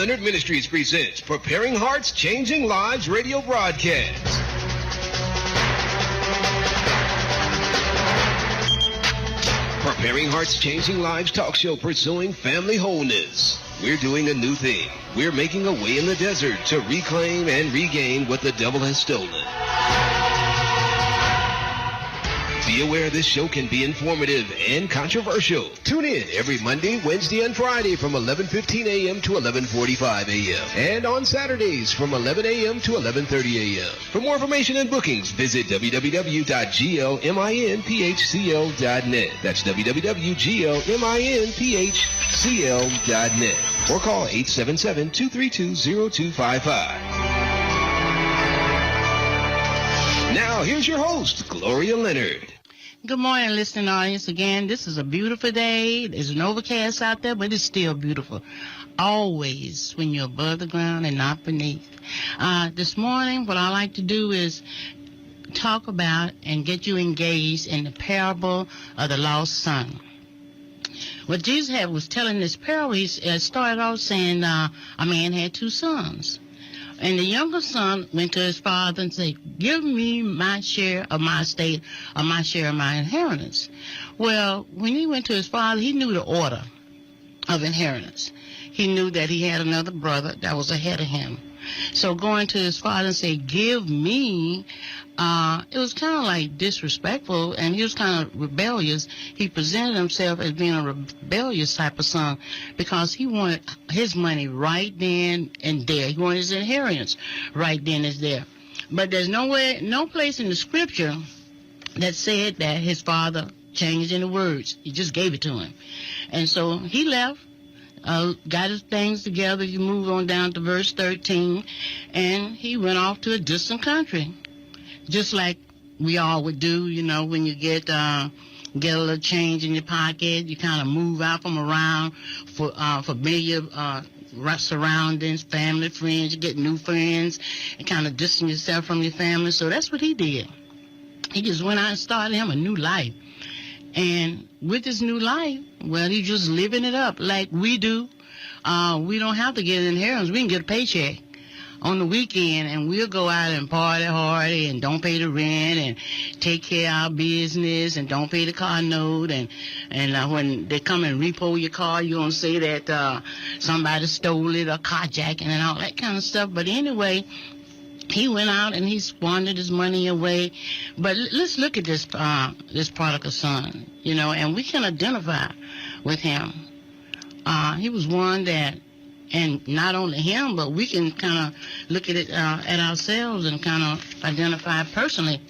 Leonard Ministries presents Preparing Hearts, Changing Lives radio broadcast. Preparing Hearts, Changing Lives talk show pursuing family wholeness. We're doing a new thing. We're making a way in the desert to reclaim and regain what the devil has stolen. Be aware this show can be informative and controversial. Tune in every Monday, Wednesday, and Friday from 11:15 a.m. to 11:45 a.m. And on Saturdays from 11 a.m. to 11:30 a.m. For more information and bookings, visit www.glminphcl.net. That's www.glminphcl.net. Or call 877-232-0255. Now, here's your host, Gloria Leonard. Good morning, listening audience. Again, this is a beautiful day. There's an overcast out there, but it's still beautiful. Always when you're above the ground and not beneath. This morning, what I like to do is talk about and get you engaged in the parable of the lost son. What Jesus was telling this parable, he started off saying a man had two sons. And the younger son went to his father and said, give me my share of my estate, or my share of my inheritance. Well, when he went to his father, he knew the order of inheritance. He knew that he had another brother that was ahead of him. So going to his father and say, give me, it was kind of like disrespectful, and he was kind of rebellious. He presented himself as being a rebellious type of son because he wanted his money right then and there. He wanted his inheritance right then and there. But there's no place in the scripture that said that his father changed any words. He just gave it to him. And so he left. Got his things together. You move on down to verse 13, and he went off to a distant country, just like we all would do. You know, when you get a little change in your pocket, you kind of move out from around for familiar surroundings, family, friends. You get new friends and kind of distance yourself from your family. So that's what he did. He just went out and started him a new life. And with this new life, well, he's just living it up like we do. We don't have to get an inheritance. We can get a paycheck on the weekend, and we'll go out and party hard and don't pay the rent and take care of our business and don't pay the car note. And when they come and repo your car, you're going to say that somebody stole it or carjacking and all that kind of stuff. But anyway, he went out and he squandered his money away. But let's look at this prodigal son, you know, and we can identify with him. He was one that, and not only him, but we can kind of look at it at ourselves and kind of identify personally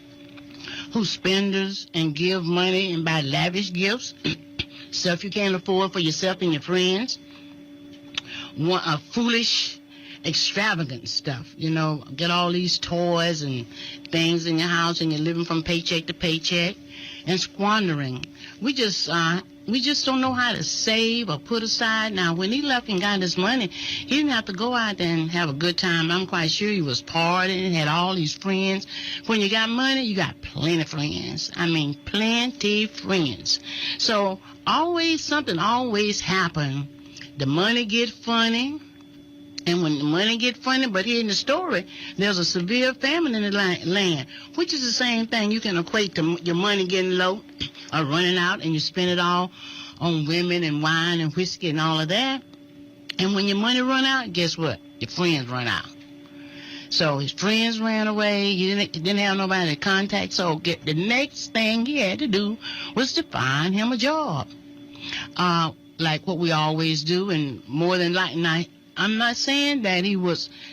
who spenders and give money and buy lavish gifts, stuff you can't afford for yourself and your friends, foolish, extravagant stuff, you know, get all these toys and things in your house and you're living from paycheck to paycheck and squandering. We just don't know how to save or put aside. Now, when he left and got his money, he didn't have to go out there and have a good time. I'm quite sure he was partying and had all these friends. When you got money, you got plenty of friends. I mean, plenty friends. So something always happen. The money get funny. And when the money get funny, but here in the story, there's a severe famine in the land, which is the same thing. You can equate to your money getting low or running out, and you spend it all on women and wine and whiskey and all of that. And when your money run out, guess what? Your friends run out. So his friends ran away. He didn't have nobody to contact. So the next thing he had to do was to find him a job, like what we always do, and more than likely. I'm not saying that he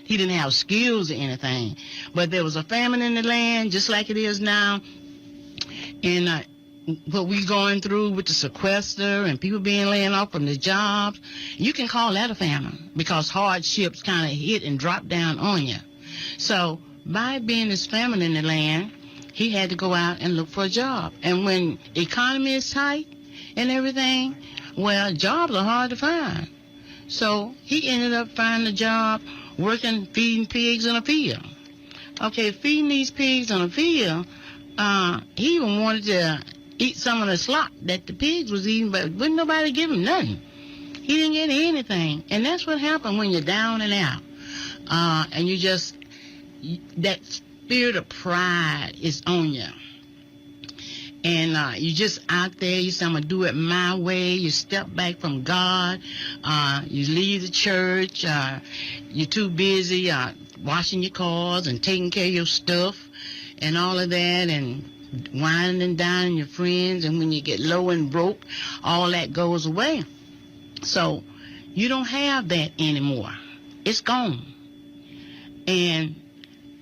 didn't have skills or anything, but there was a famine in the land just like it is now. And what we going through with the sequester and people being laid off from their jobs, you can call that a famine because hardships kind of hit and drop down on you. So by being this famine in the land, he had to go out and look for a job. And when the economy is tight and everything, well, jobs are hard to find. So he ended up finding a job working, feeding pigs in a field. Okay, feeding these pigs in a field, he even wanted to eat some of the slop that the pigs was eating, but wouldn't nobody give him nothing. He didn't get anything. And that's what happened when you're down and out. And you just, that spirit of pride is on you. And you just out there, you say, I'm going to do it my way. You step back from God. You leave the church. You're too busy washing your cars and taking care of your stuff and all of that, and whining and dining your friends. And when you get low and broke, all that goes away. So you don't have that anymore. It's gone. And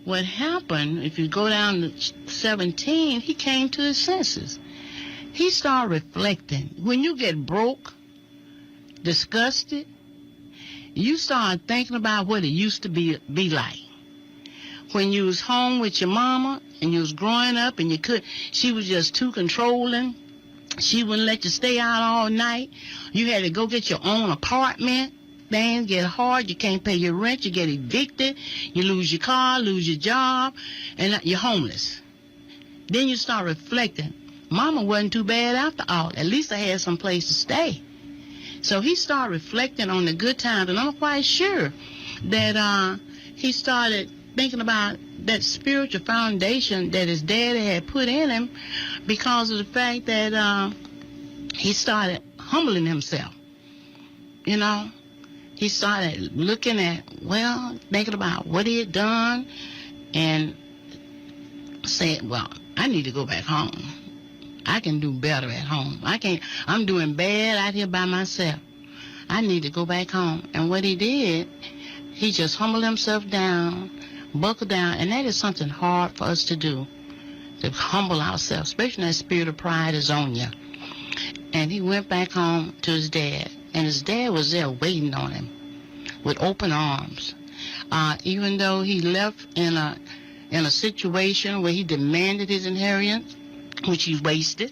what happened, if you go down to 17, he came to his senses. He started reflecting. When you get broke, disgusted, you start thinking about what it used to be like. When you was home with your mama and you was growing up and she was just too controlling. She wouldn't let you stay out all night. You had to go get your own apartment. Things get hard. You can't pay your rent. You get evicted. You lose your car, lose your job, and you're homeless. Then you start reflecting. Mama wasn't too bad after all. At least I had some place to stay. So he started reflecting on the good times, and I'm quite sure that he started thinking about that spiritual foundation that his daddy had put in him, because of the fact that he started humbling himself. You know, he started looking at, thinking about what he had done, and said, well, I need to go back home. I can do better at home. I'm doing bad out here by myself. I need to go back home. And what he did, he just humbled himself down, buckled down, and that is something hard for us to do, to humble ourselves, especially when that spirit of pride is on you. And he went back home to his dad, and his dad was there waiting on him with open arms. Even though he left in a situation where he demanded his inheritance, which he wasted.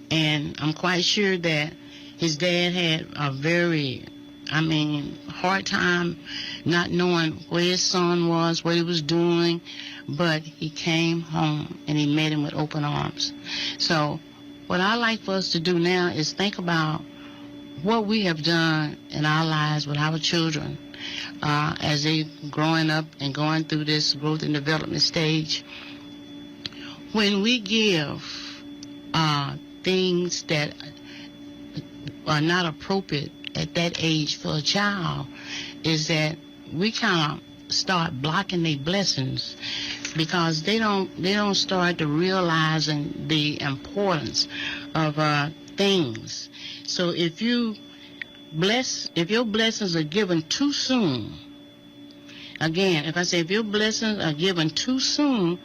And I'm quite sure that his dad had a very, hard time not knowing where his son was, what he was doing, but he came home and he met him with open arms. So what I like for us to do now is think about what we have done in our lives with our children as they growing up and going through this growth and development stage. When we give things that are not appropriate at that age for a child, is that we kind of start blocking their blessings, because they don't start to realizing the importance of things. So if your blessings are given too soon, again, if I say if your blessings are given too soon,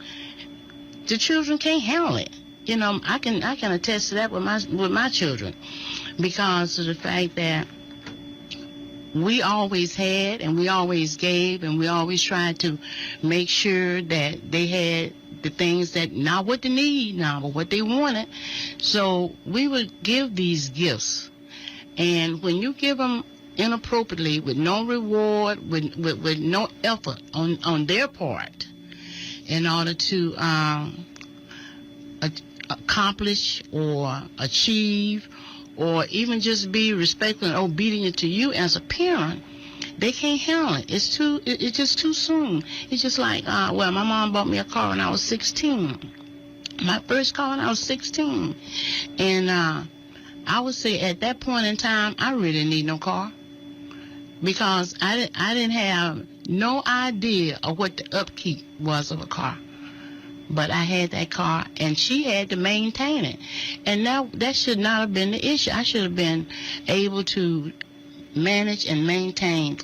the children can't handle it. You know, I can attest to that with my children, because of the fact that we always had and we always gave and we always tried to make sure that they had the things that, not what they need now, but what they wanted. So we would give these gifts. And when you give them inappropriately, with no reward, with no effort on their part, in order to accomplish or achieve, or even just be respectful and obedient to you as a parent, they can't handle it. It's just too soon. It's just like, my mom bought me a car when I was 16. My first car when I was 16. And I would say at that point in time, I really didn't need no car, because I didn't have no idea of what the upkeep was of a car. But I had that car, and she had to maintain it. And that should not have been the issue. I should have been able to manage and maintain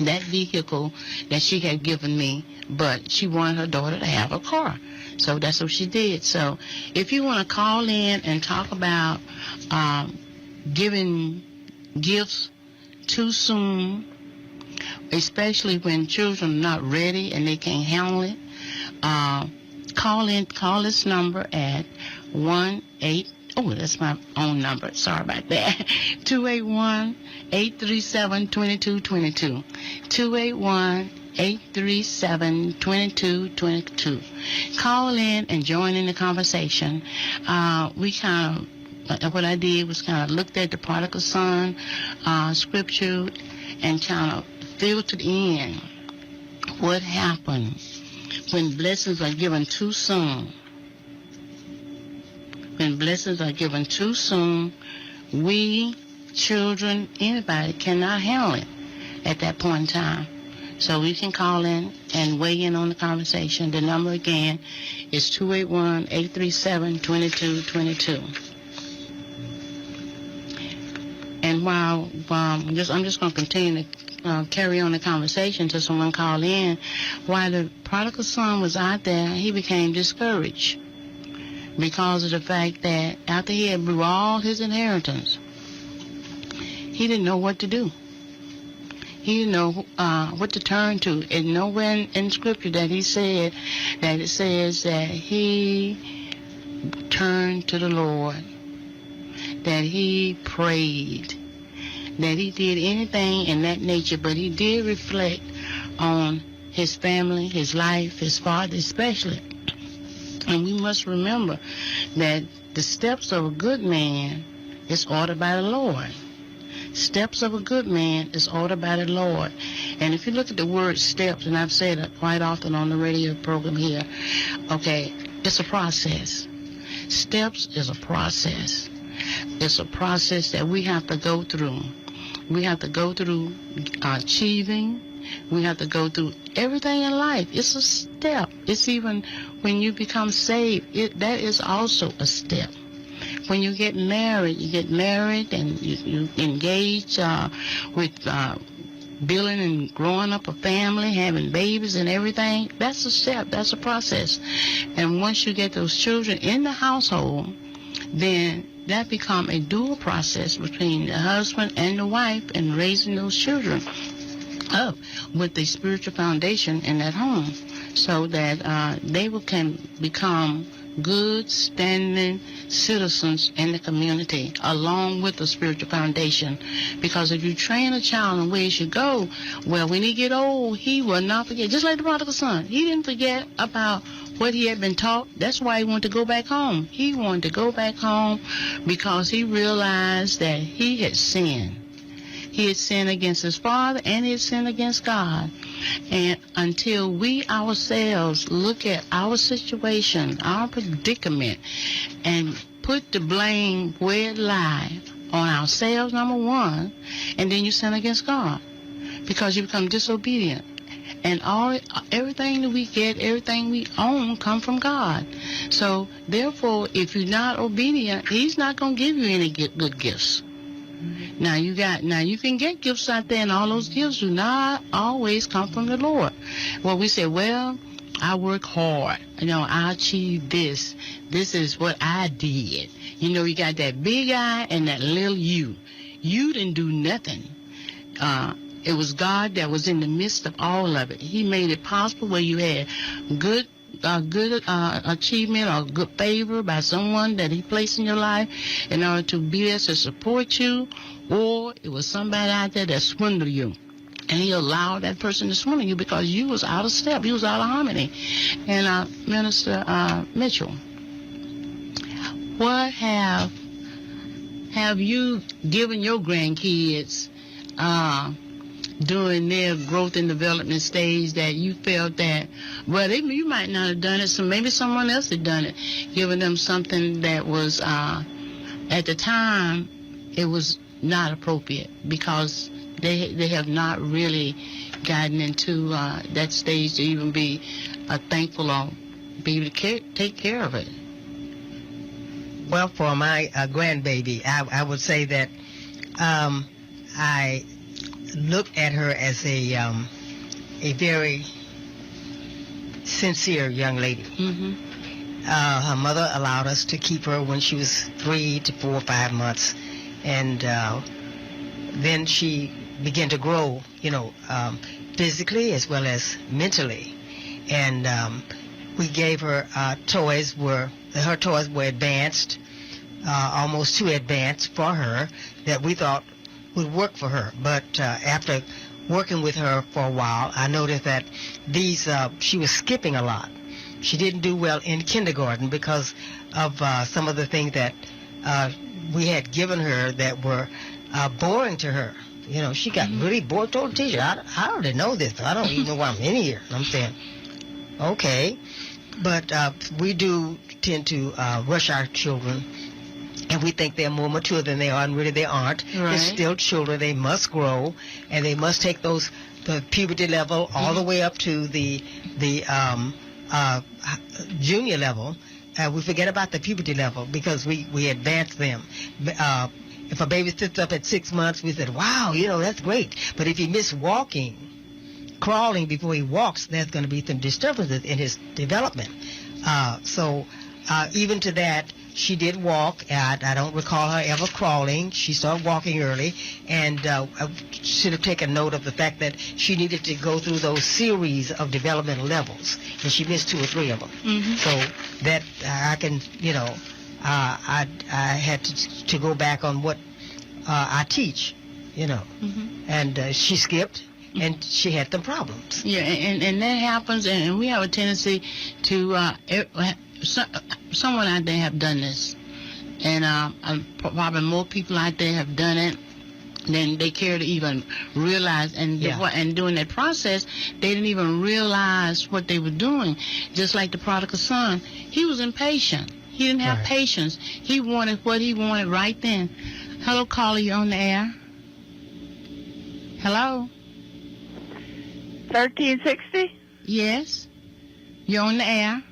that vehicle that she had given me, but she wanted her daughter to have a car. So that's what she did. So if you want to call in and talk about giving gifts too soon, especially when children are not ready and they can't handle it, call this number at 1-8. Oh, that's my own number. Sorry about that. 281-837-2222. 281-837-2222. Call in and join in the conversation. We kind of what I did was kind of looked at the prodigal son scripture and kind of filtered in what happened when blessings are given too soon. When blessings are given too soon, we, children, anybody cannot handle it at that point in time. So we can call in and weigh in on the conversation. The number again is 281-837-2222. And while I'm just going to continue to carry on the conversation until someone call in, while the prodigal son was out there, he became discouraged because of the fact that after he had blew all his inheritance, he didn't know what to do. He didn't know what to turn to. And nowhere in Scripture that it says that he turned to the Lord, that he prayed, that he did anything in that nature, but he did reflect on his family, his life, his father especially. And we must remember that the steps of a good man is ordered by the Lord. Steps of a good man is ordered by the Lord. And if you look at the word steps, and I've said it quite often on the radio program here, okay, it's a process. Steps is a process. It's a process that we have to go through. We have to go through achieving. We have to go through everything in life. It's a step. It's even when you become saved, that is also a step. When you get married and you engage with building and growing up a family, having babies and everything. That's a step. That's a process. And once you get those children in the household, then that becomes a dual process between the husband and the wife in raising those children up with the spiritual foundation in that home, so that they can become good standing citizens in the community along with the spiritual foundation. Because if you train a child in the way he should go, well, when he get old, he will not forget. Just like the prodigal son, he didn't forget about what he had been taught. That's why he wanted to go back home. He wanted to go back home because he realized that he had sinned. He had sinned against his father and he had sinned against God. And until we ourselves look at our situation, our predicament, and put the blame where it lies on ourselves, number one, and then you sin against God because you become disobedient. And everything that we get, everything we own, come from God. So therefore, if you're not obedient, He's not going to give you any good gifts. Now you can get gifts out there, and all those gifts do not always come from the Lord. Well, we say, well, I work hard. I achieved this. This is what I did. You got that big I and that little you. You didn't do nothing. It was God that was in the midst of all of it. He made it possible where you had good achievement or good favor by someone that He placed in your life in order to be there to support you, or it was somebody out there that swindled you. And He allowed that person to swindle you because you was out of step. You was out of harmony. And Minister Mitchell, what have you given your grandkids during their growth and development stage that you felt that, well, you might not have done it, so maybe someone else had done it, giving them something that was, at the time, it was not appropriate because they have not really gotten into that stage to even be thankful or be able to take care of it. Well, for my grandbaby, I would say that I looked at her as a very sincere young lady. Mm-hmm. Her mother allowed us to keep her when she was 3 to 4 or 5 months, and then she began to grow, physically as well as mentally. And we gave her toys. Her toys were advanced, almost too advanced for her, that we thought would work for her. But after working with her for a while, I noticed that she was skipping a lot. She didn't do well in kindergarten because of some of the things that we had given her that were boring to her. You know, she got really bored. Told the teacher, I already know this, but I don't even know why I'm in here. And I'm saying, okay. But we do tend to rush our children, and we think they're more mature than they are, and really they aren't. Right. They're still children. They must grow, and they must take the puberty level all the way up to the junior level. We forget about the puberty level because we advance them. If a baby sits up at 6 months, we said, wow, you know, that's great. But if he missed crawling before he walks, there's going to be some disturbances in his development. So even to that, she did walk. I don't recall her ever crawling. She started walking early, and I should have taken note of the fact that she needed to go through those series of developmental levels, and she missed 2 or 3 of them. So that I can, you know, I had to go back on what I teach, you know, and she skipped. And she had some problems. Yeah, and that happens, and we have a tendency to, someone out there have done this, and probably more people out there have done it than they care to even realize. And and during that process, they didn't even realize what they were doing. Just like the prodigal son, he was impatient. He didn't have patience. He wanted what he wanted right then. Hello, caller, you're on the air. Hello. 1360? Yes. You're on the air.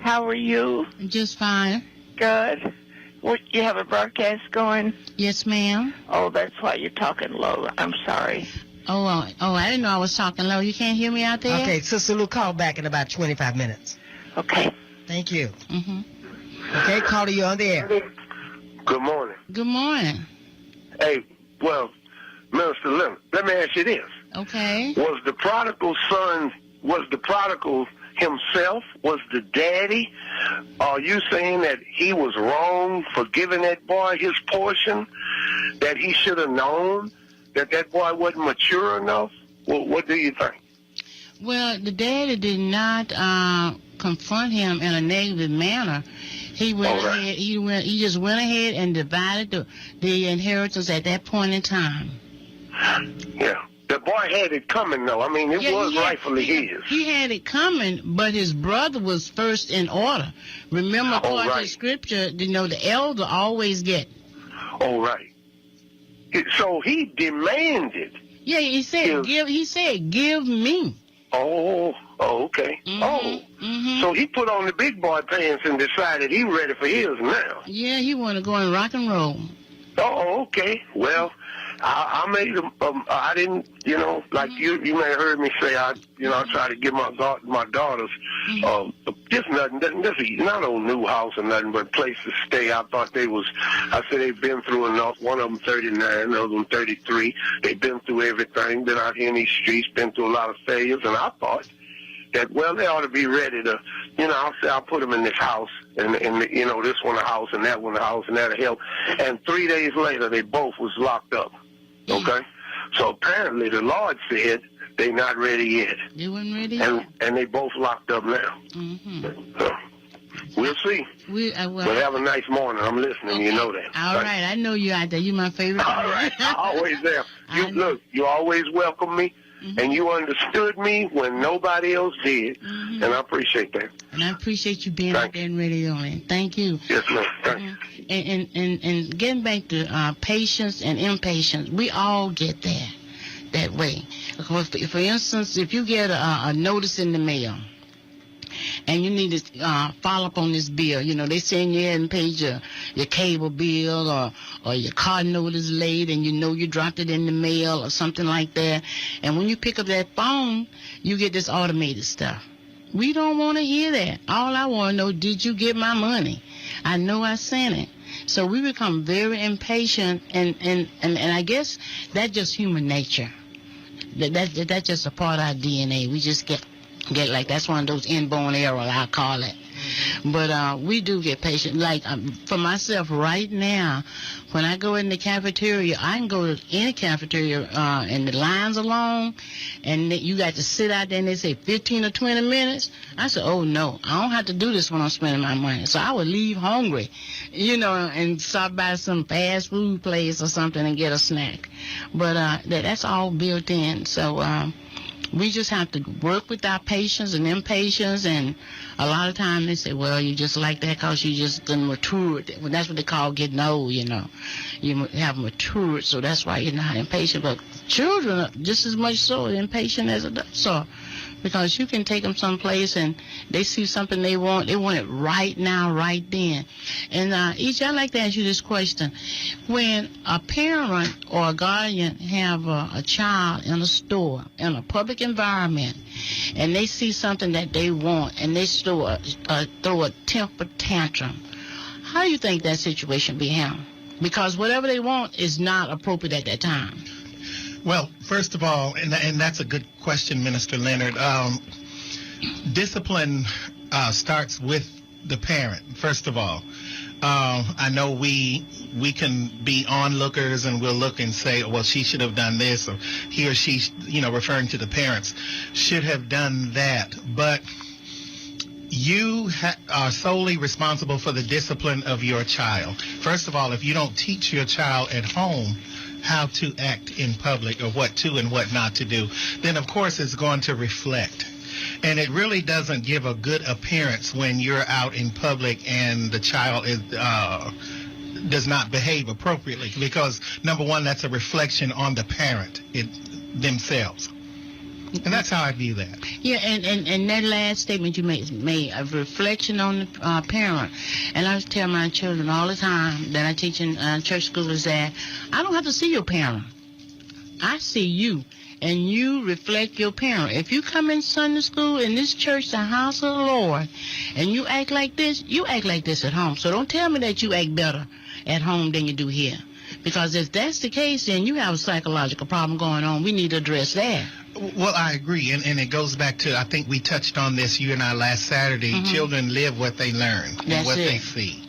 How are you? Just fine. Good. What, you have a broadcast going? Yes, ma'am. Oh, that's why you're talking low. I'm sorry. Oh, I didn't know I was talking low. You can't hear me out there? Okay, Sister Lou, call back in about 25 minutes. Okay. Thank you. Okay, caller, you're on the air. Good morning. Good morning. Hey, well, Minister Leonard, let me ask you this. Okay. Was the prodigal himself? Was the daddy? Are you saying that he was wrong for giving that boy his portion? That he should have known that boy wasn't mature enough? Well, what do you think? Well, the daddy did not confront him in a negative manner. He went ahead. He just went ahead and divided the inheritance at that point in time. Yeah. The boy had it coming, though. I mean, it was rightfully his. He had it coming, but his brother was first in order. Remember, according to Scripture, you know, the elder always get. Oh, right. So he demanded. Yeah, he said, give me. Oh, okay. So he put on the big boy pants and decided he ready for his now. Yeah, he want to go and rock and roll. Oh, okay. Well, I made I didn't, you know, like you may have heard me say, I try to give my daughters, just nothing, this is not a new house or nothing, but place to stay. I thought I said they've been through enough. One of them 39, the other one 33. They've been through everything, been out here in these streets, been through a lot of failures, and I thought that, well, they ought to be ready to, you know, I'll put them in this house, and you know, this one a house, and that one a house, and that'll help. And 3 days later, they both was locked up. Okay? So apparently the Lord said they're not ready yet. They weren't ready yet. And they both locked up now. So we'll see. But have a nice morning. I'm listening. Okay. You know that. All right. I know you out there. You my favorite. All right. Always there. You always welcome me. And you understood me when nobody else did. And I appreciate that. And I appreciate you being out there in Radio Land. Thank you. Yes, ma'am. Thank you. And getting back to patience and impatience, we all get there that way. For instance, if you get a notice in the mail and you need to follow up on this bill, you know, they send you and paid your cable bill or your car note is late and you know you dropped it in the mail or something like that. And when you pick up that phone, you get this automated stuff. We don't want to hear that. All I want to know, did you get my money? I know I sent it. So we become very impatient, and I guess that's just human nature. That's just a part of our DNA. We just get like, that's one of those inborn errors, I call it. But we do get patient. Like for myself right now, when I go in the cafeteria, I can go to any cafeteria and the lines are long, and you got to sit out there and they say 15 or 20 minutes. I said, oh no, I don't have to do this when I'm spending my money. So I would leave hungry, and stop by some fast food place or something and get a snack. But that's all built in. So we just have to work with our patients and impatience, and a lot of times they say, well, you just like that because you just done matured. Well, that's what they call getting old, You have matured, so that's why you're not impatient. But children are just as much so impatient as adults are, because you can take them someplace and they see something they want it right now, right then. And I'd like to ask you this question. When a parent or a guardian have a child in a store, in a public environment, and they see something that they want and they throw a temper tantrum, how do you think that situation be handled? Because whatever they want is not appropriate at that time. Well, first of all, and that's a good question, Minister Leonard, discipline starts with the parent, first of all. I know we can be onlookers and we'll look and say, well, she should have done this, or he or she, referring to the parents, should have done that. But you are solely responsible for the discipline of your child. First of all, if you don't teach your child at home how to act in public, or what to and what not to do, then of course it's going to reflect. And it really doesn't give a good appearance when you're out in public and the child does not behave appropriately, because number one, that's a reflection on the parent themselves. And that's how I view that. Yeah, and that last statement you made a reflection on the parent. And I tell my children all the time that I teach in church school is that I don't have to see your parent. I see you, and you reflect your parent. If you come in Sunday school in this church, the house of the Lord, and you act like this, you act like this at home. So don't tell me that you act better at home than you do here. Because if that's the case, then you have a psychological problem going on. We need to address that. Well, I agree, and it goes back to, I think we touched on this, you and I, last Saturday. Mm-hmm. Children live what they learn and what they see.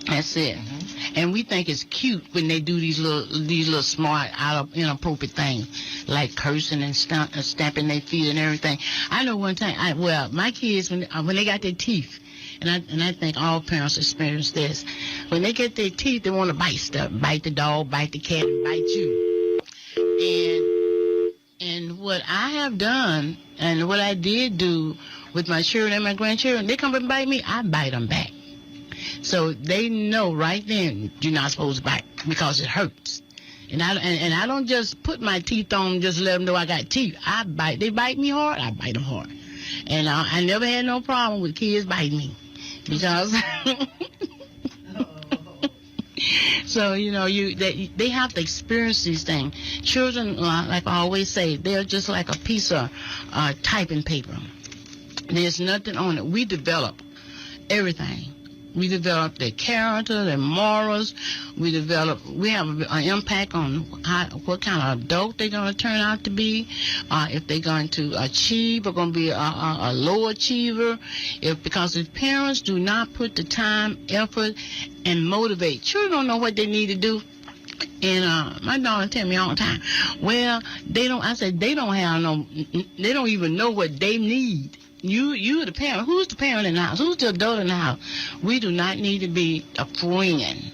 That's it. Mm-hmm. And we think it's cute when they do these little smart, inappropriate things, like cursing and stamping their feet and everything. I know one time, my kids, when they got their teeth, and I think all parents experience this, when they get their teeth, they want to bite stuff, bite the dog, bite the cat, and bite you. And what I have done, and what I did do with my children and my grandchildren, they come and bite me, I bite them back. So they know right then you're not supposed to bite because it hurts. And I don't just put my teeth on and just let them know I got teeth. I bite. They bite me hard, I bite them hard. And I never had no problem with kids biting me because... So, they have to experience these things. Children, like I always say, they're just like a piece of typing paper. There's nothing on it. We develop everything. We develop their character, their morals. We have an impact on what kind of adult they're going to turn out to be. If they're going to achieve or going to be a low achiever. Because if parents do not put the time, effort, and motivate, children don't know what they need to do. And my daughter tell me all the time, well, they don't even know what they need. You're the parent. Who's the parent in the house? Who's the adult in the house? We do not need to be a friend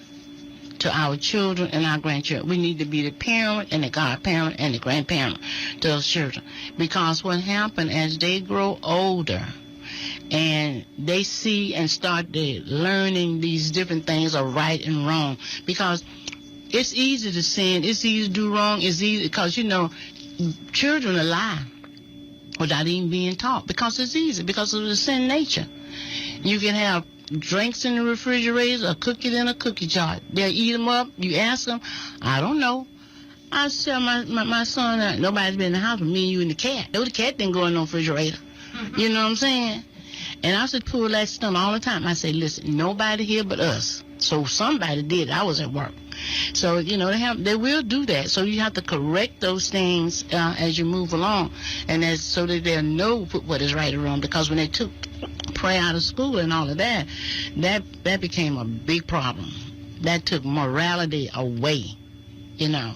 to our children and our grandchildren. We need to be the parent and the godparent and the grandparent to those children. Because what happens as they grow older and they see and start learning these different things of right and wrong, because it's easy to sin, it's easy to do wrong, it's easy because, children are lie without even being taught, because it's easy, because of the sin nature. You can have drinks in the refrigerator, a cookie in a cookie jar. They'll eat them up. You ask them, I don't know. I tell my son that nobody's been in the house with me and you and the cat. The cat didn't go in no refrigerator. You know what I'm saying? And I used to pull that stuff all the time. I say, listen, nobody here but us. So somebody did. I was at work. So, they will do that. So you have to correct those things as you move along, and so that they'll know what is right or wrong. Because when they pray out of school and all of that, that became a big problem. That took morality away, you know.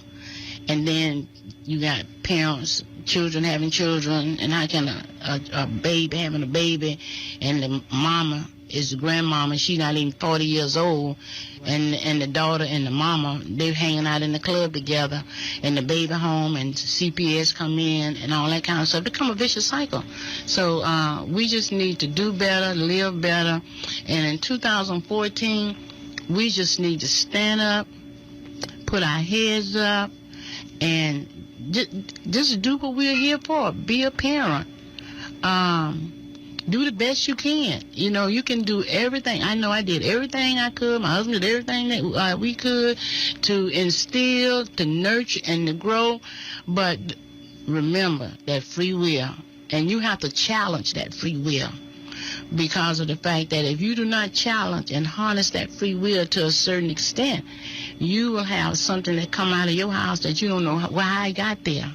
And then you got parents, children having children, and how can a baby having a baby, and the mama is the grandmama, she's not even 40 years old, and the daughter and the mama, they're hanging out in the club together, and the baby home, and CPS come in, and all that kind of stuff. It become a vicious cycle. So we just need to do better, live better, and in 2014, we just need to stand up, put our heads up, and just do what we're here for. Be a parent. Do the best you can. You know, you can do everything. I know I did everything I could. My husband did everything that we could to instill, to nurture, and to grow. But remember that free will. And you have to challenge that free will, because of the fact that if you do not challenge and harness that free will to a certain extent, you will have something that come out of your house that you don't know why it got there.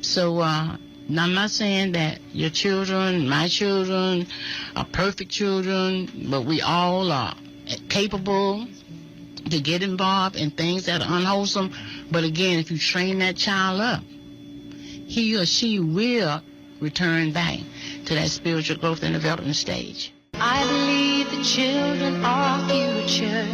So I'm not saying that your children, my children, are perfect children, but we all are capable to get involved in things that are unwholesome. But again, if you train that child up, he or she will return back to that spiritual growth and development stage. I believe the children are our future.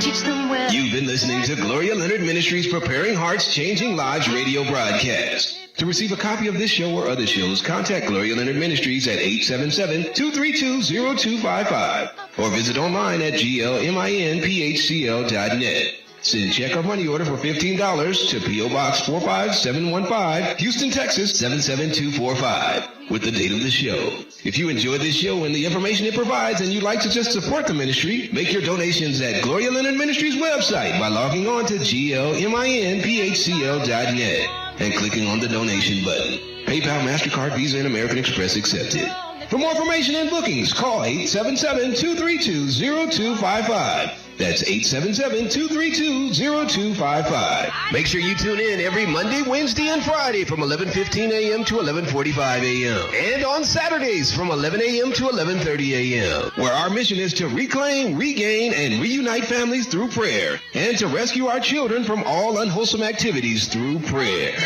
Teach them well. You've been listening to Gloria Leonard Ministries Preparing Hearts, Changing Lives radio broadcast. To receive a copy of this show or other shows, contact Gloria Leonard Ministries at 877-232-0255 or visit online at glminphcl.net. Send check or money order for $15 to P.O. Box 45715, Houston, Texas 77245, with the date of the show. If you enjoyed this show and the information it provides and you'd like to just support the ministry, make your donations at Gloria Leonard Ministries website by logging on to glminphcl.net and clicking on the donation button. PayPal, MasterCard, Visa, and American Express accepted. For more information and bookings, call 877-232-0255. That's 877-232-0255. Make sure you tune in every Monday, Wednesday, and Friday from 11:15 a.m. to 11:45 a.m. And on Saturdays from 11 a.m. to 11:30 a.m., where our mission is to reclaim, regain, and reunite families through prayer, and to rescue our children from all unwholesome activities through prayer.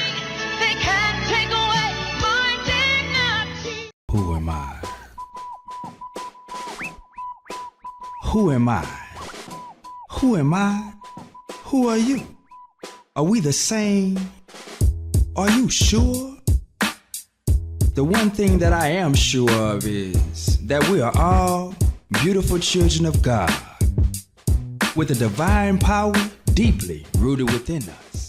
They can't take away my dignity. Who am I? Who am I? Who am I? Who are you? Are we the same? Are you sure? The one thing that I am sure of is that we are all beautiful children of God with a divine power deeply rooted within us.